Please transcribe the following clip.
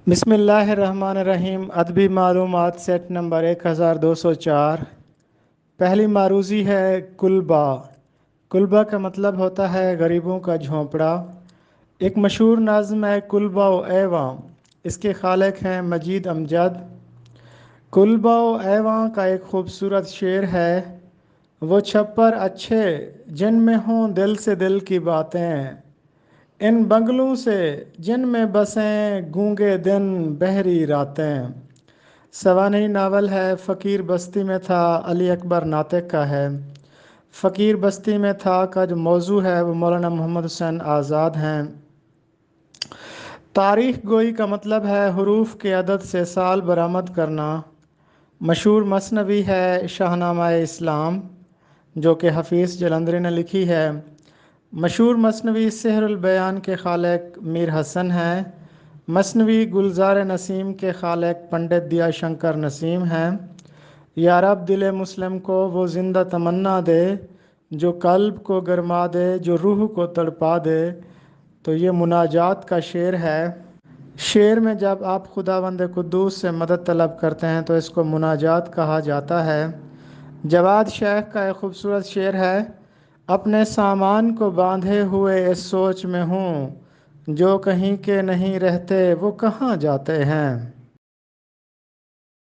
बिस्मिल्लाहिर्रहमानिर्रहीम। अदबी मालूमात सेट नंबर 1204। पहली मारूज़ी है कुलबा। कुलबा का मतलब होता है गरीबों का झोंपड़ा। एक मशहूर नज़्म है कुलबा व ऐवां। इसके खालिक हैं मजीद अमजद। कुलबा व ऐवां का एक खूबसूरत शेर है, वो छप्पर अच्छे जिनमें हों दिल से दिल की बातें, इन बंगलों से जिनमें बसें गूंगे दिन बहरी रातें। सवानही नावल है फ़कीर बस्ती में था, अली अकबर नातिक का है। फ़कीर बस्ती में था का जो मौजू है वो मौलाना मोहम्मद हुसैन आज़ाद हैं। तारीख़ गोई का मतलब है हरूफ के अदद से साल बरामद करना। मशहूर मसनवी है शाहनामा इस्लाम, जो कि हफ़ीज़ जलंधरी ने लिखी है। मशहूर मसनवी सेहरुल बयान के खालिक मीर हसन हैं। मसनवी गुलजार नसीम के खालिक पंडित दिया शंकर नसीम हैं। या रब दिल मुस्लिम को वो ज़िंदा तमन्ना दे, जो कल्ब को गरमा दे, जो रूह को तड़पा दे। तो ये मुनाजात का शेर है। शेर में जब आप खुदावंद कुद्दूस से मदद तलब करते हैं तो इसको मुनाजात कहा जाता है। जवाद शेख का एक खूबसूरत शेर है, अपने सामान को बांधे हुए इस सोच में हूँ, जो कहीं के नहीं रहते वो कहाँ जाते हैं।